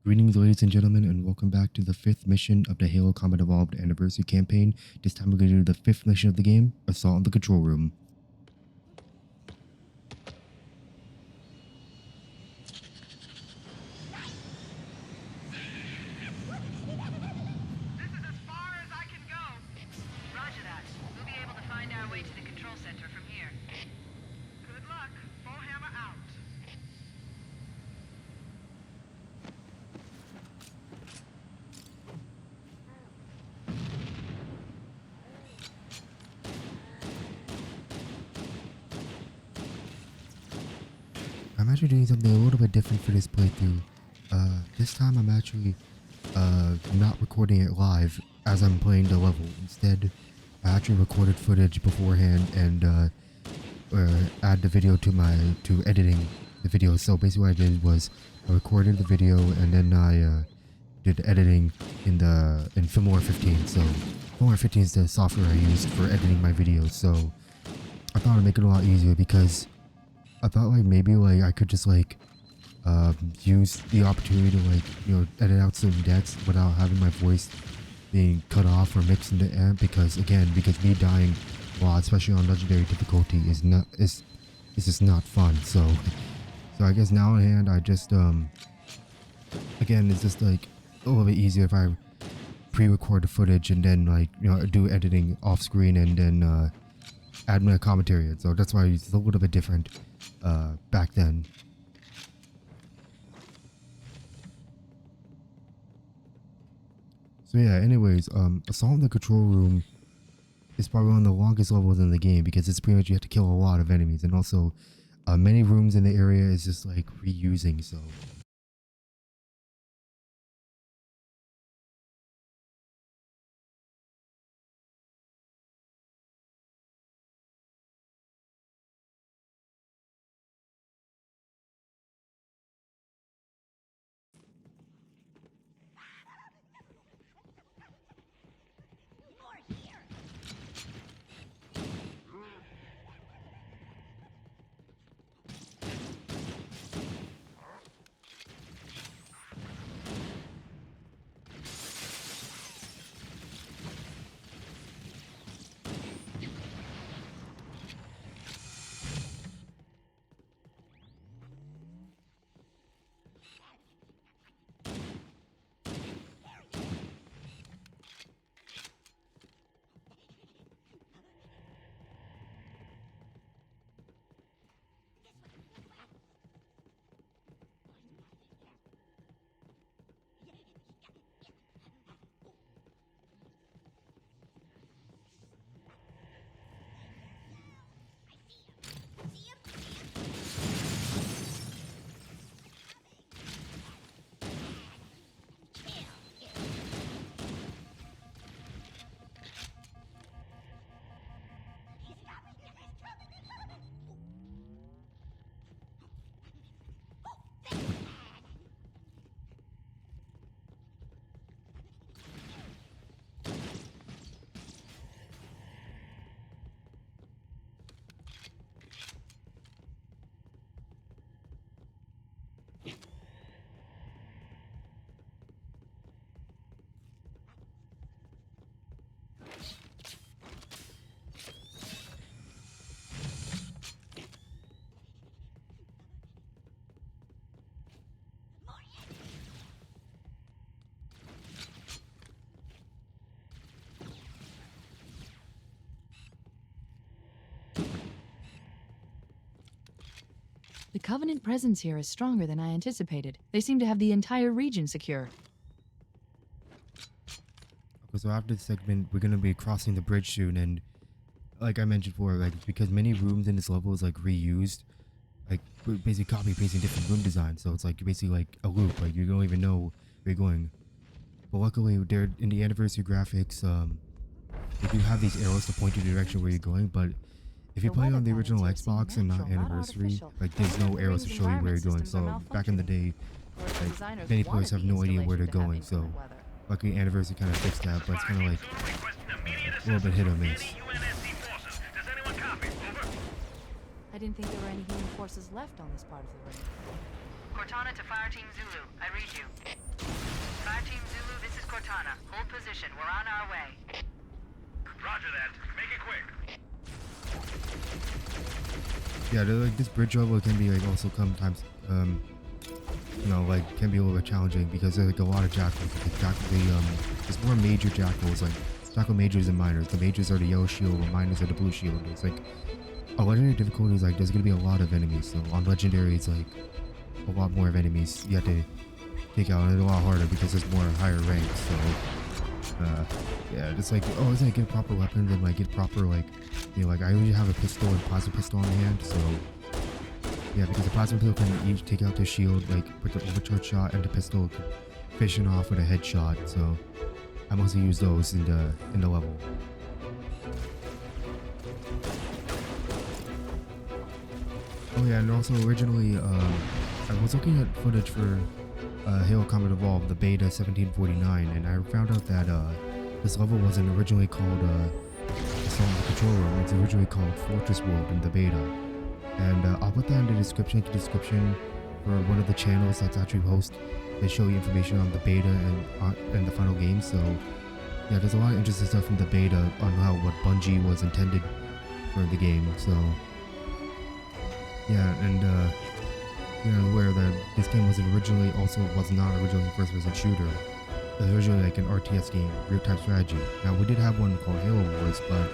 Greetings, ladies and gentlemen, and welcome back to the 5th mission of the Halo Combat Evolved Anniversary Campaign. This time we're going to do the 5th mission of the game, Assault on the Control Room. This is as far as I can go. Roger that. We'll be able to find our way to the control center from here. Good luck. Full hammer out. I'm actually doing something a little bit different for this playthrough. This time I'm actually not recording it live as I'm playing the level. Instead, I actually recorded footage beforehand and add the video to editing the video. So basically what I did was I recorded the video and then I did editing in Filmora 15. So Filmora 15 is the software I used for editing my videos. So I thought it'd make it a lot easier because I thought like maybe like I could just like use the opportunity to like, you know, edit out certain deaths without having my voice being cut off or mixed into amp, because me dying a lot, especially on legendary difficulty, is just not fun. So I guess now in hand I just again, it's just like a little bit easier if I pre-record the footage and then like, you know, do editing off screen and then add my commentary in. So that's why it's a little bit different back then. So yeah, anyways, Assault in the Control Room is probably one of the longest levels in the game because it's pretty much you have to kill a lot of enemies, and also many rooms in the area is just like reusing. So The Covenant presence here is stronger than I anticipated. They seem to have the entire region secure. okay, so after this segment, we're gonna be crossing the bridge soon, and like I mentioned before, like because many rooms in this level is like reused, like we're basically copy pasting different room designs. So it's like basically like a loop, like you don't even know where you're going. But luckily, they're in the anniversary graphics. They do have these arrows to point you the direction where you're going, but if you play on the original Xbox and not Anniversary, like there's no arrows to show you where you're going. So back in the day, like many players have no idea where they're going. So luckily Anniversary kind of fixed that, but it's kind of like a little bit hit or miss. I didn't think there were any human forces left on this part of the ring. Cortana to Fireteam Zulu. I read you. Cortana. Hold position. We're on our way. Roger that. Make it quick. Yeah, like this bridge level can be like also sometimes you know, like can be a little bit challenging because there's like a lot of jackals. There's more major jackals, like jackal majors and minors. The majors are the yellow shield, the minors are the blue shield. It's like on legendary difficulties, like there's gonna be a lot of enemies. So on legendary, it's like a lot more of enemies you have to take out, and it's a lot harder because there's more higher ranks. So yeah, just like always like get proper weapons and like get proper like, you know, like I usually have a pistol and plasma pistol on hand, so yeah, because the plasma pistol can each take out the shield like with the overcharge shot, and the pistol can finish it off with a headshot. So I mostly use those in the level. Oh yeah, and also originally I was looking at footage for Halo Combat Evolved, the beta 1749, and I found out that this level wasn't originally called Assault on the Control Room. It's originally called Fortress World in the beta. And I'll put that in the description for one of the channels that's actually host. They show you information on the beta and the final game. So yeah, there's a lot of interesting stuff in the beta on what Bungie was intended for the game. So yeah, and you know, aware that this game was not originally a first-person shooter. It was originally like an RTS game, real-time strategy. Now we did have one called Halo Wars, but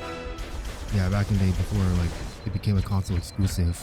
yeah, back in the day before like it became a console exclusive.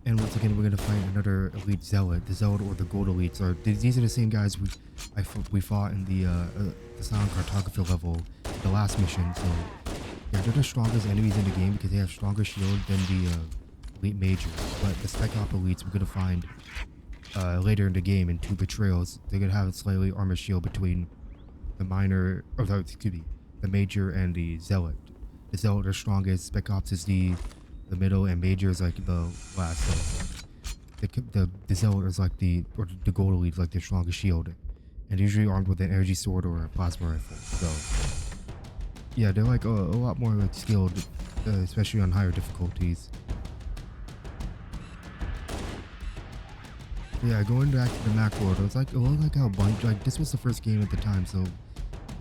And once again, we're gonna fight another elite zealot. The zealot or the gold elites are these are the same guys we fought in the silent cartography level, the last mission. So yeah, they're the strongest enemies in the game because they have stronger shield than the elite majors. But the spec op elites we're gonna find later in the game in 2 betrayals. They're gonna have a slightly armored shield between the minor, or excuse me, the major and the zealot. The zealot are strongest. Spec ops is the middle, and major is like the last. So the zealot is like the gold elite, like their strongest shield, and usually armed with an energy sword or a plasma rifle. So yeah, they're like a lot more like skilled, especially on higher difficulties. Yeah, going back to the Mac world, it looked like how Bungie, like this was the first game at the time, so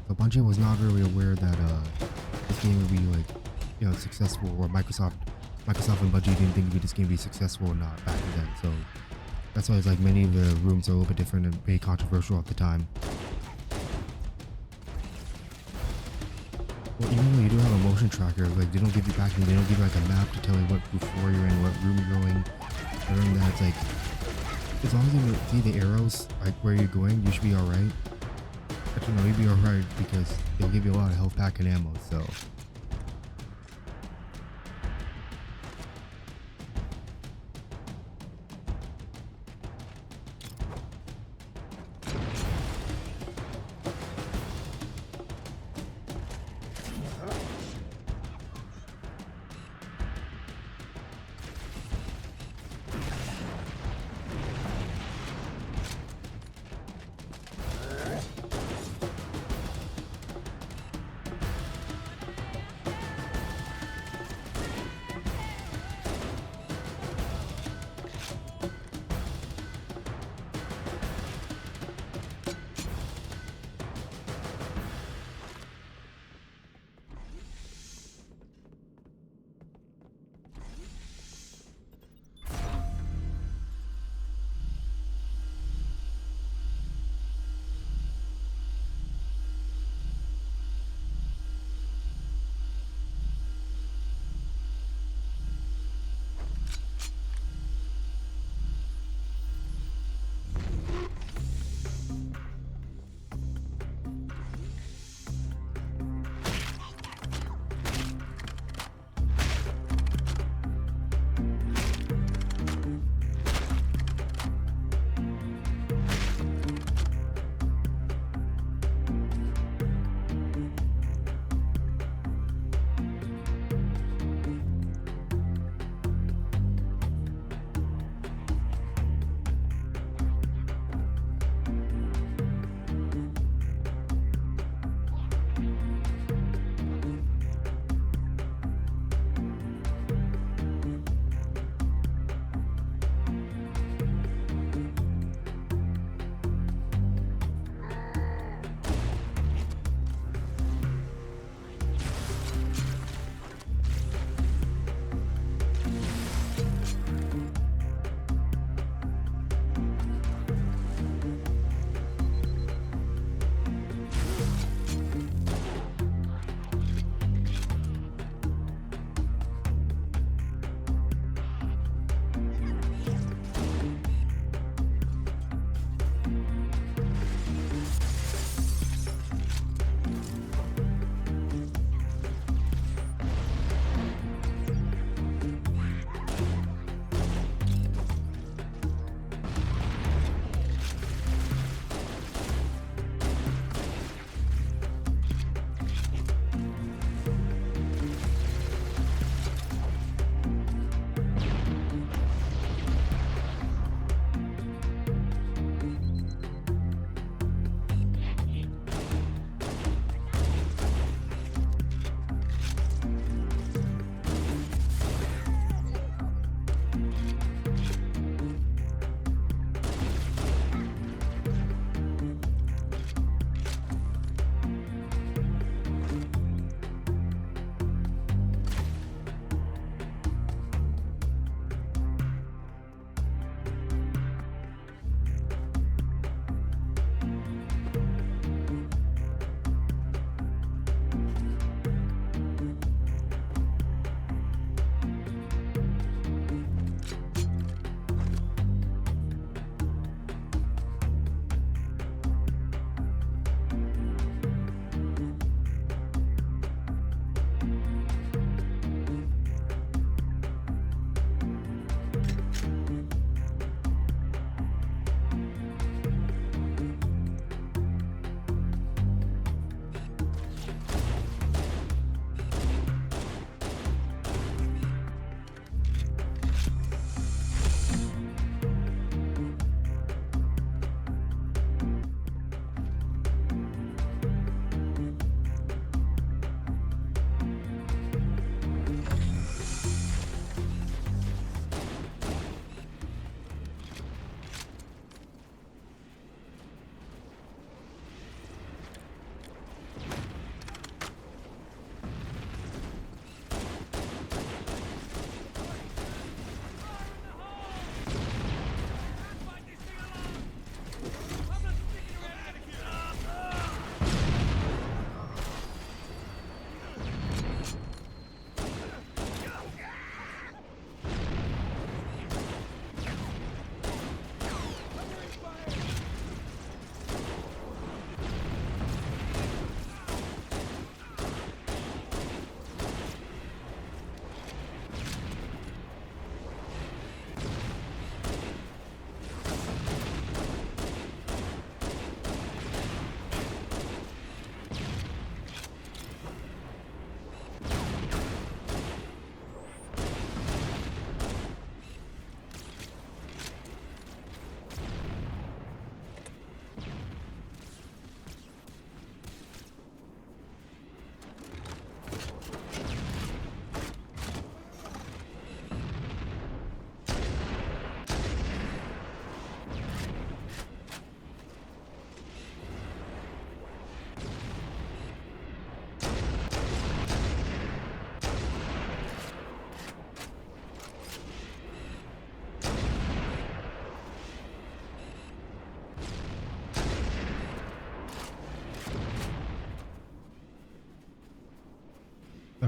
Bungie was not really aware that this game would be like, you know, successful, or Microsoft and Bungie didn't think this game would be successful or not back then. So that's why it's like many of the rooms are a little bit different and very controversial at the time. Well, even though you do have a motion tracker, like they don't give you like a map to tell you what floor you're in, what room you're going. Other than that, it's like, as long as you see the arrows, like where you're going, you should be alright. Actually, no, you'll be alright because they'll give you a lot of health pack and ammo, so.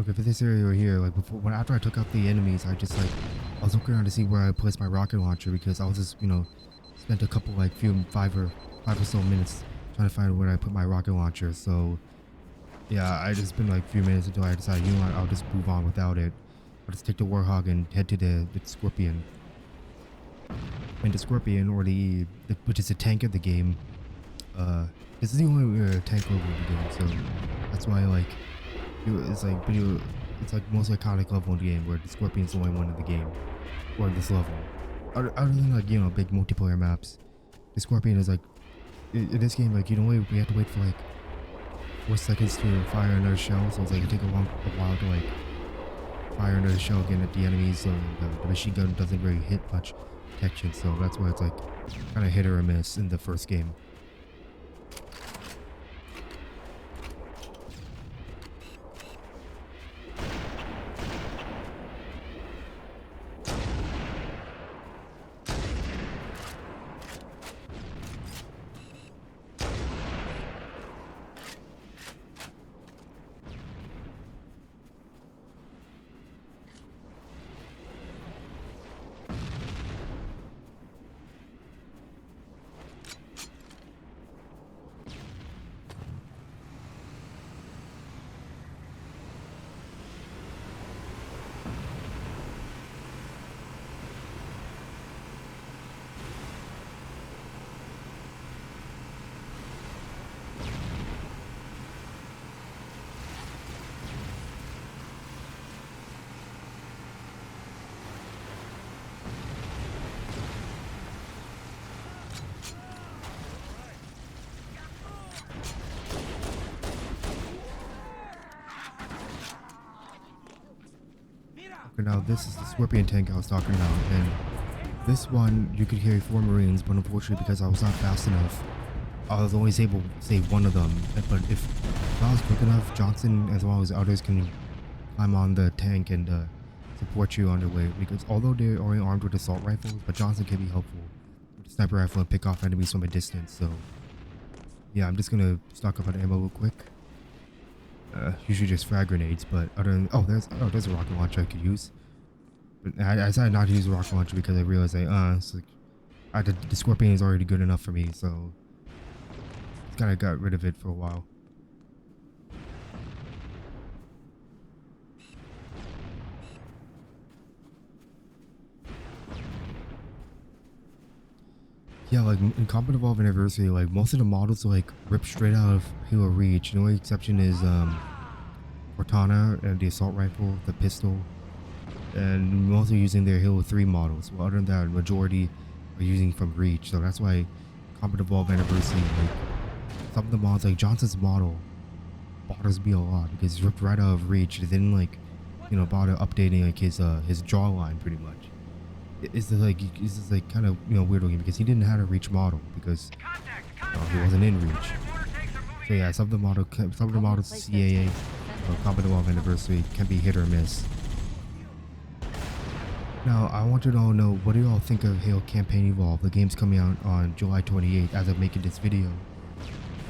okay, for this area right here, like after I took out the enemies, I just like I was looking around to see where I placed my rocket launcher because I was just spent a couple like five or so minutes trying to find where I put my rocket launcher. So yeah, I just spent like a few minutes until I decided, you know what, I'll just move on without it. I'll just take the Warhog and head to the Scorpion. And the Scorpion, or which is the tank of the game. This is the only tank level in the game, so that's why it's like most iconic level in the game, where the Scorpion's the only one in the game, or this level. Other than like big multiplayer maps, the Scorpion is like in this game like we have to wait for like 4 seconds to fire another shell, so it's like it take a while to like fire another shell again at the enemies, so the machine gun doesn't really hit much protection, so that's why it's like kind of hit or miss in the first game. Okay, now this is the Scorpion tank I was talking about, and this one you could carry 4 Marines, but unfortunately because I was not fast enough, I was only able to save one of them. But if I was quick enough, Johnson as well as others can climb on the tank and support you on your way, because although they're only armed with assault rifles, but Johnson can be helpful with a sniper rifle and pick off enemies from a distance. So yeah, I'm just gonna stock up on ammo real quick. Usually just frag grenades, but other than there's a rocket launcher I could use. But I decided not to use a rocket launcher because I realized it's like the Scorpion is already good enough for me, so kind of got rid of it for a while. Yeah, like in Combat Evolved Anniversary, like most of the models are like ripped straight out of Halo Reach. The only exception is Cortana and the assault rifle, the pistol, and mostly using their Halo 3 models. Well, other than that, majority are using from Reach. So that's why Combat Evolved Anniversary, like some of the mods, like Johnson's model, bothers me a lot because it's ripped right out of Reach. They didn't bother updating like his jawline pretty much. It's just like kind of weird looking because he didn't have a Reach model because he wasn't in Reach. So yeah, some of the models CAA or Combat Evolved Anniversary can be hit or miss. Now I want to know what do you all think of Halo Campaign Evolved? The game's coming out on July 28th as of making this video.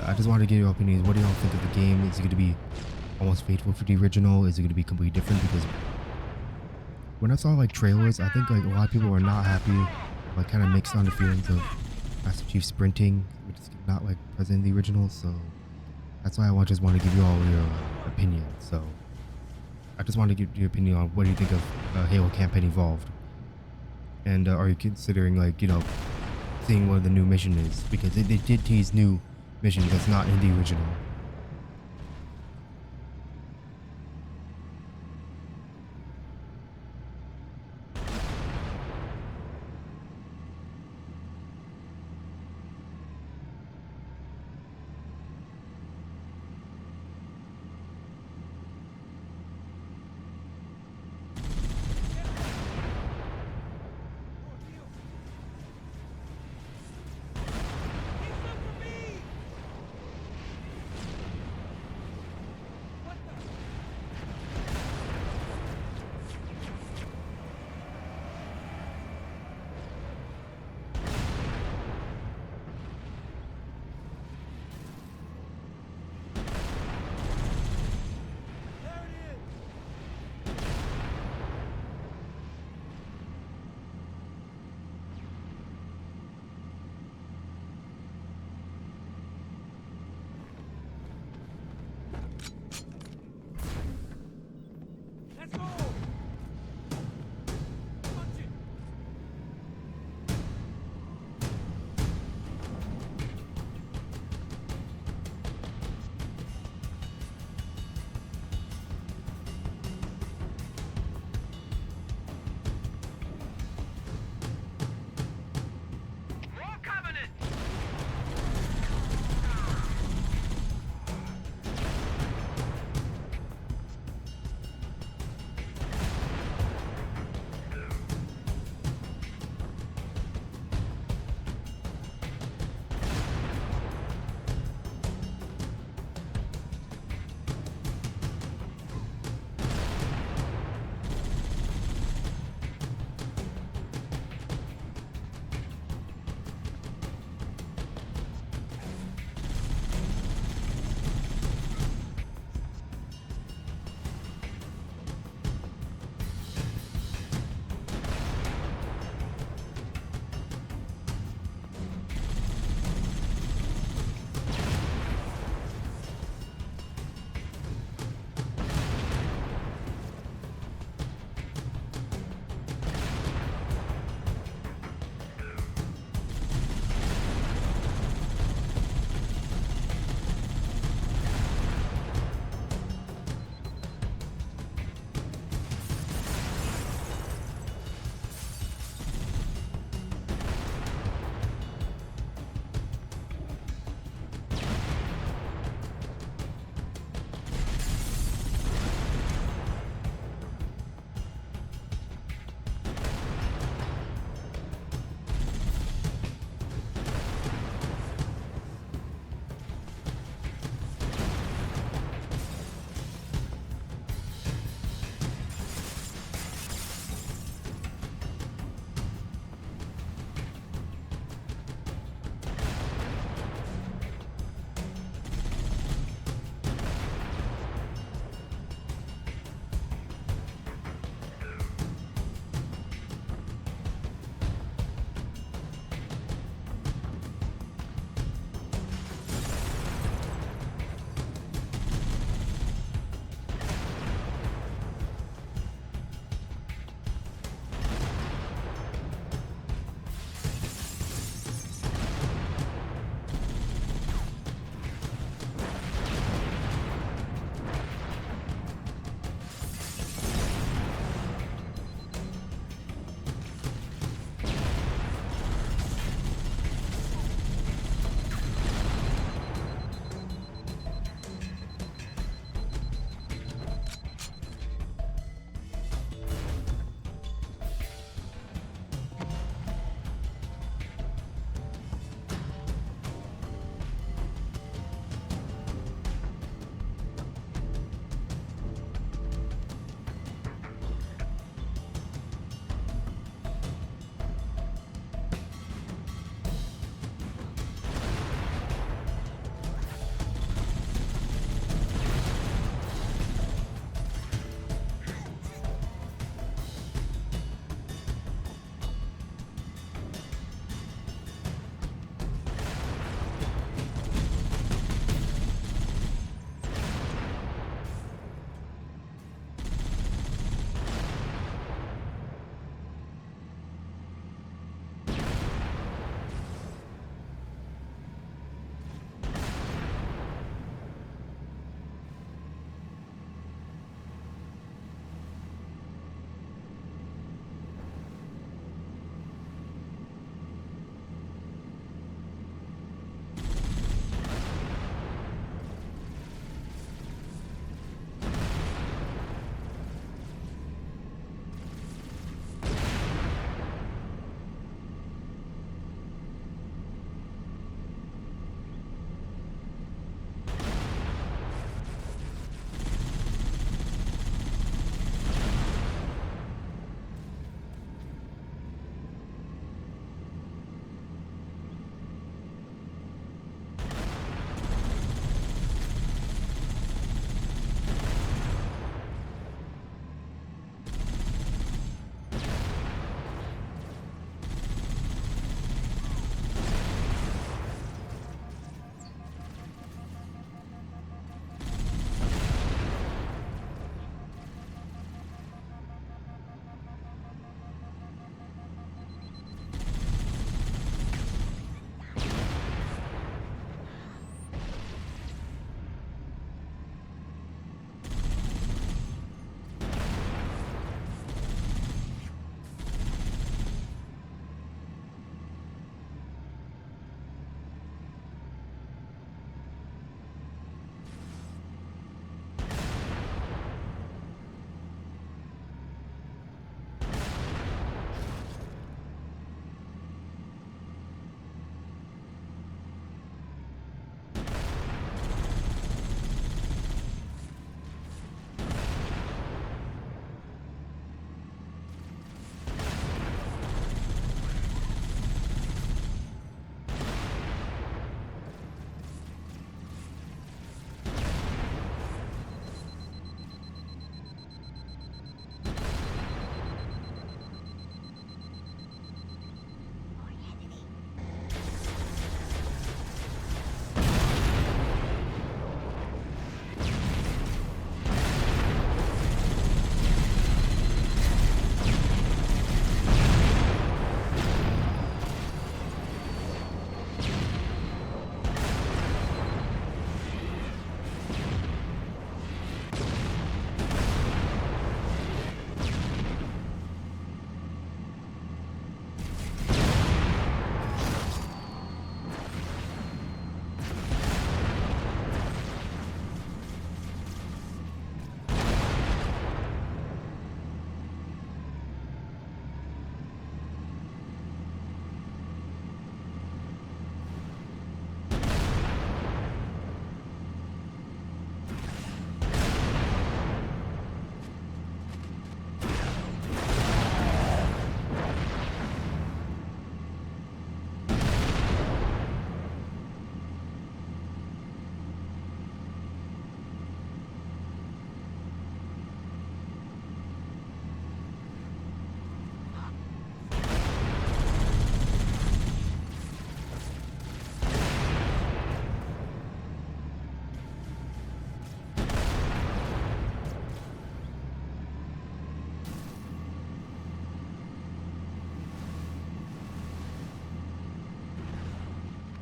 I just wanted to get your opinions. What do y'all think of the game? Is it going to be almost faithful for the original? Is it going to be completely different? Because when I saw like trailers, I think like a lot of people were not happy, like kind of mixed on the feelings of Master Chief sprinting, which is not like present in the original. So that's why I just want to give you all your opinion. So I just want to get your opinion on what do you think of Halo Campaign Evolved, and are you considering seeing what the new mission is, because they did tease new mission that's not in the original.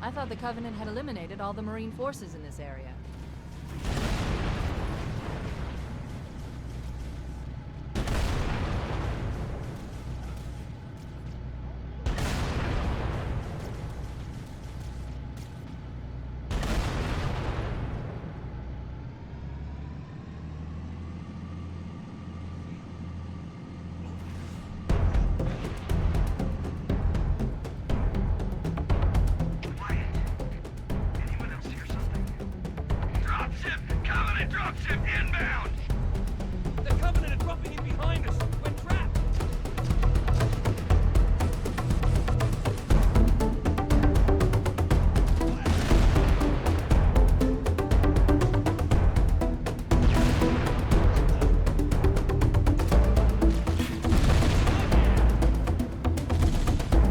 I thought the Covenant had eliminated all the Marine forces in this area. Quiet. Anyone else hear something? Dropship! Covenant dropship inbound! The Covenant are dropping in behind us! We're trapped!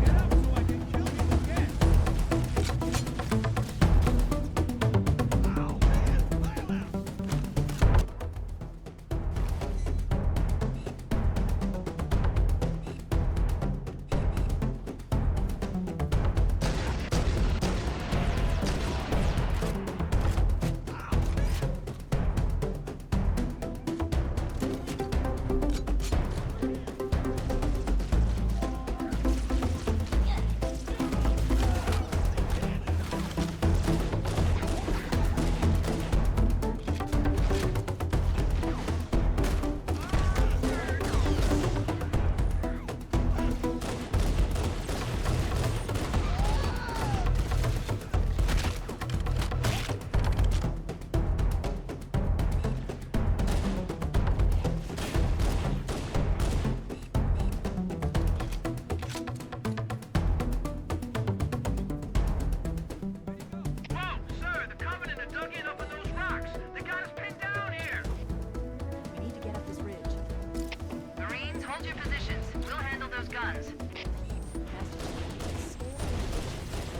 Get up so I can kill you again! Oh, man! File out! Whoa, sir! The Covenant are dug in up in those rocks! They got us pinned down here! We need to get up this ridge. Marines, hold your positions. We'll handle those guns.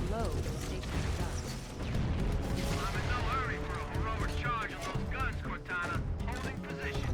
Below the station's guns. I'm in no hurry for a heroic charge on those guns, Cortana. Holding position.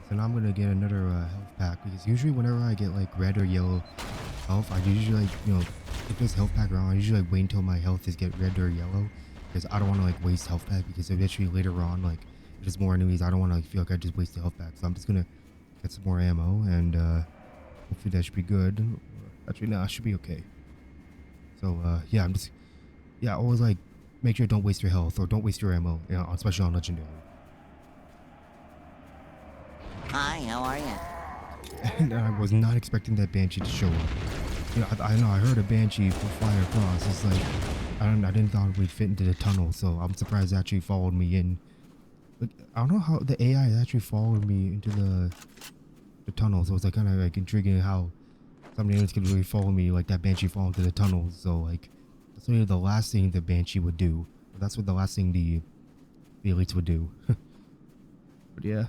So now I'm gonna get another health pack because usually whenever I get like red or yellow health, I usually like, you know, if there's health pack around, I usually like wait until my health is get red or yellow because I don't want to like waste health pack because eventually later on, like if there's more enemies, I don't want to like, feel like I just wasted health pack. So I'm just gonna get some more ammo, and hopefully that should be good. Actually, no, it should be okay. So yeah, I'm just always like make sure don't waste your health or don't waste your ammo, you know, especially on legendary. Hi, how are you? And I was not expecting that banshee to show up. You know, I know I heard a banshee fly across. It's like I didn't thought it would fit into the tunnel, so I'm surprised it actually followed me in. Like, I don't know how the AI actually followed me into the tunnel, so it's like kind of like intriguing how some aliens could really follow me like that banshee fall into the tunnel. So like that's really the last thing the banshee would do. That's what the last thing the elites would do. But yeah.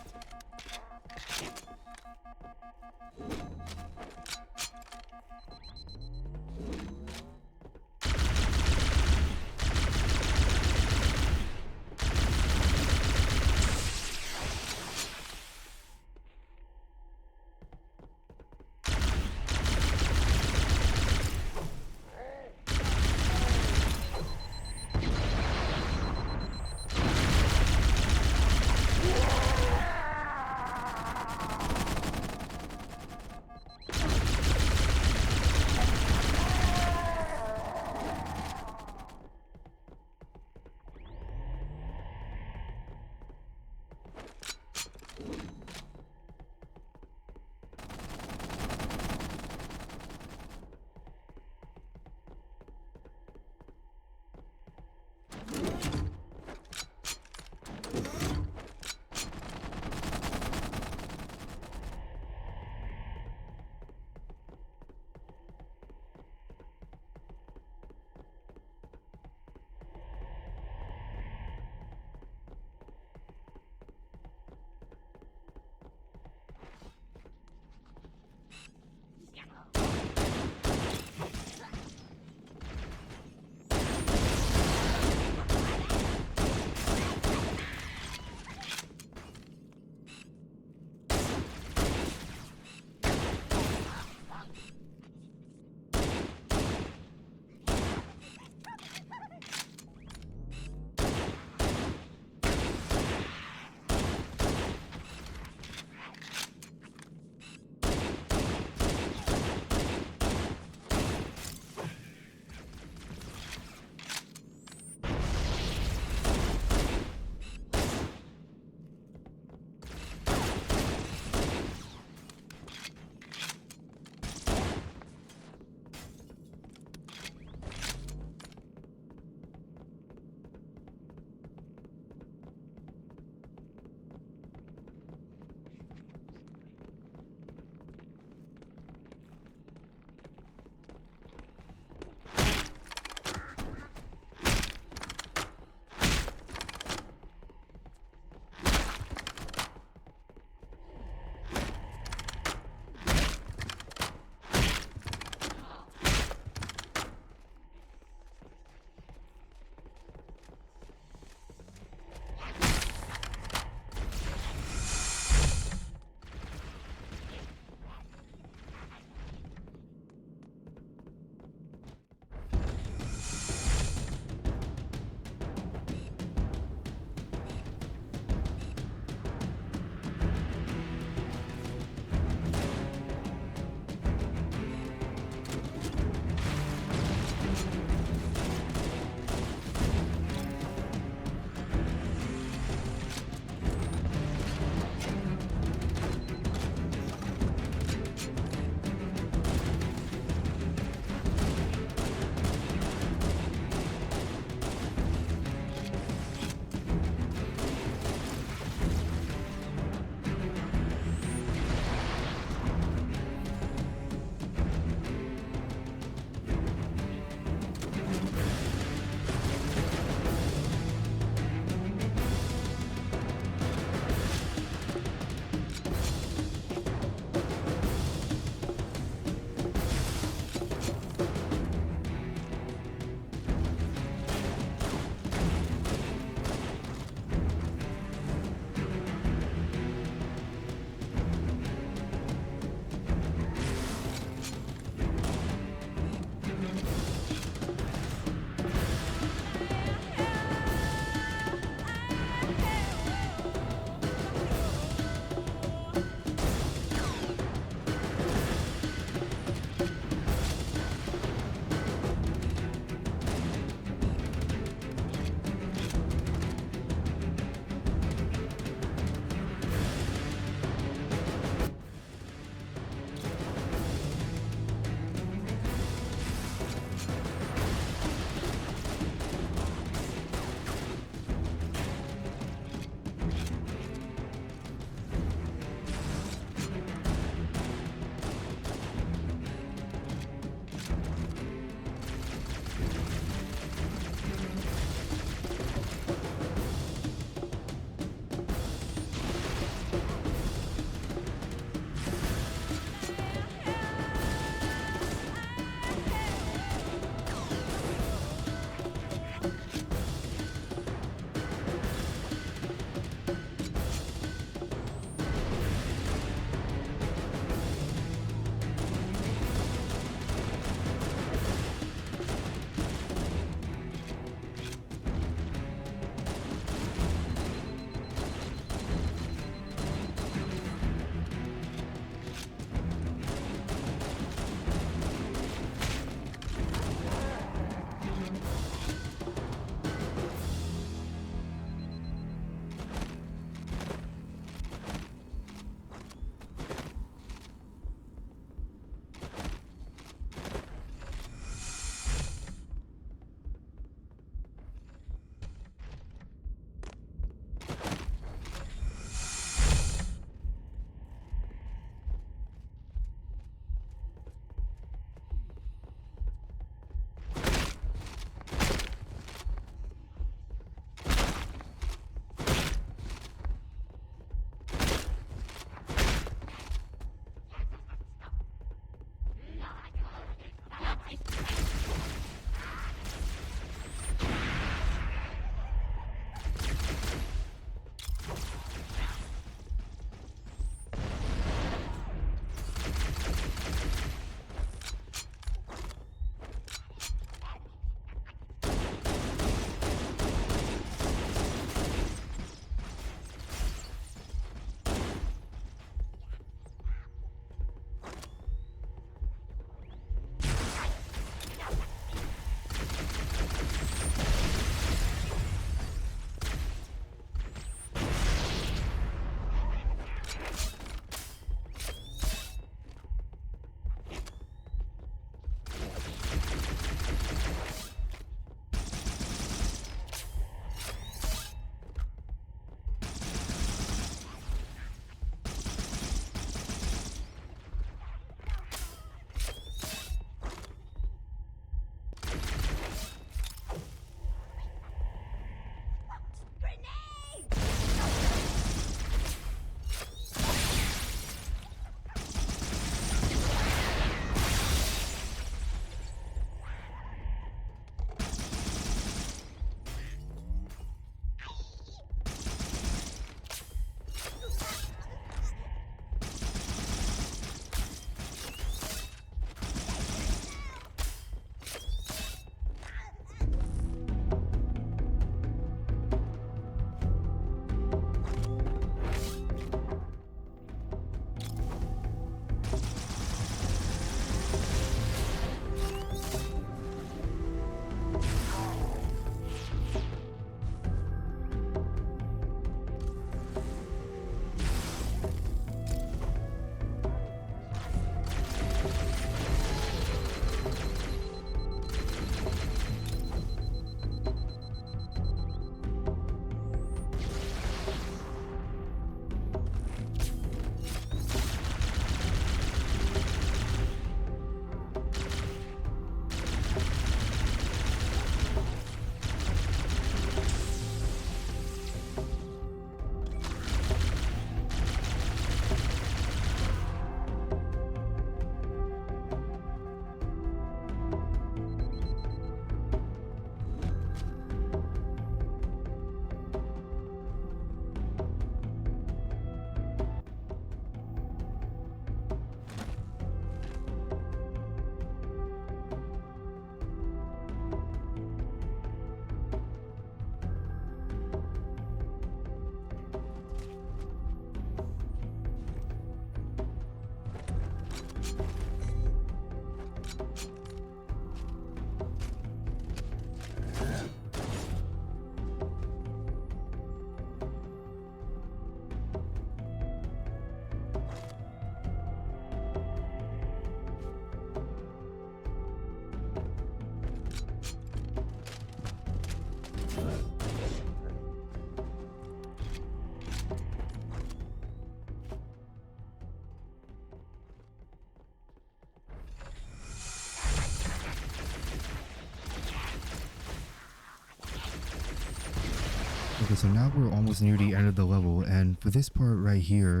Okay, so now we're almost near the end of the level, and for this part right here,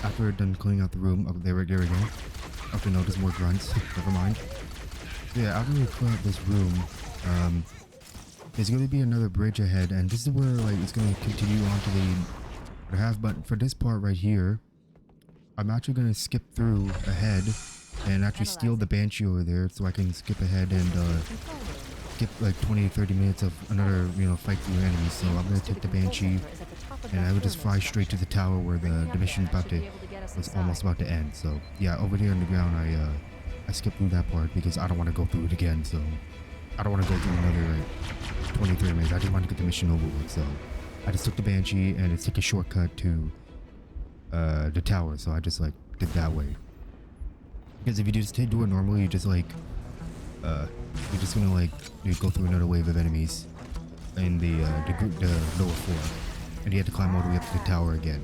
after we're done cleaning out the room, oh, there we go. Okay, no, there's more grunts. Never mind. So yeah, after we clear out this room, there's going to be another bridge ahead, and this is where like it's going to continue on to the half. But for this part right here, I'm actually going to skip through ahead and actually steal the Banshee over there, so I can skip ahead and skip like 20 to 30 minutes of another, you know, fight through enemies. So I'm going to take the Banshee and I would just fly straight to the tower where the mission's was almost about to end. So yeah, over here on the ground, I skipped through that part because I don't want to go through it again. So I don't want to go through another like 20, 30 minutes. I just want to get the mission over with. So I just took the Banshee and it's like a shortcut to the tower. So I just like did that way. Because if you just do it normally, you just like you're just gonna like go through another wave of enemies in the lower floor, and you have to climb all the way up to the tower again.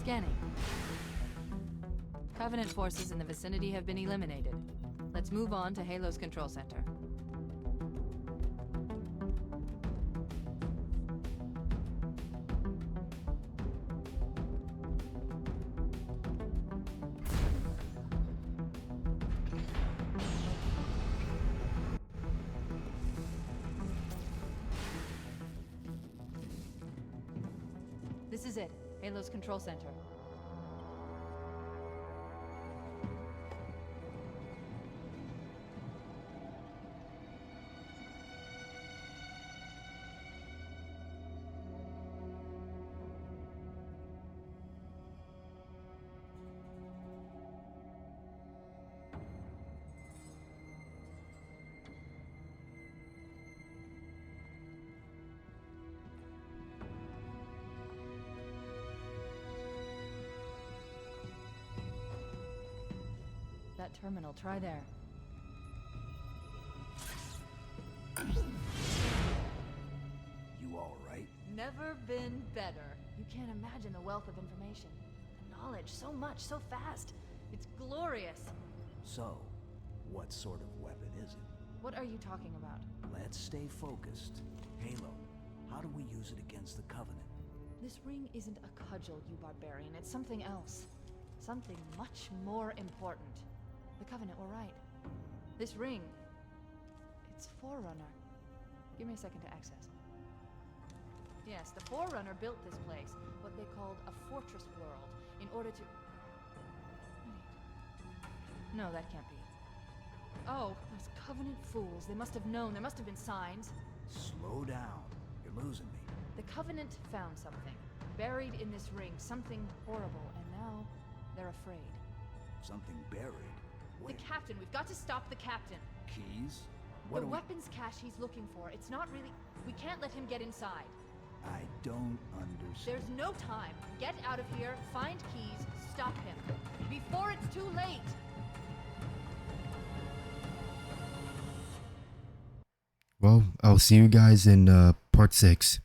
Scanning. Covenant forces in the vicinity have been eliminated. Let's move on to Halo's control center. This is it. Halo's control center. That terminal, try there. You all right? Never been better. You can't imagine the wealth of information. The knowledge, so much, so fast. It's glorious. So, what sort of weapon is it? What are you talking about? Let's stay focused. Halo, how do we use it against the Covenant? This ring isn't a cudgel, you barbarian. It's something else. Something much more important. The Covenant were right. This ring, it's Forerunner. Give me a second to access. Yes, the Forerunner built this place, what they called a fortress world, in order to... Wait. No, that can't be. Oh, those Covenant fools. They must have known. There must have been signs. Slow down. You're losing me. The Covenant found something. Buried in this ring. Something horrible. And now, they're afraid. Something buried. Wait, The captain. We've got to stop the captain. keys? The What do we... weapons cache he's looking for. It's not really... We can't let him get inside. I don't understand. There's no time. Get out of here, find keys, stop him. Before it's too late! Well, I'll see you guys in part 6.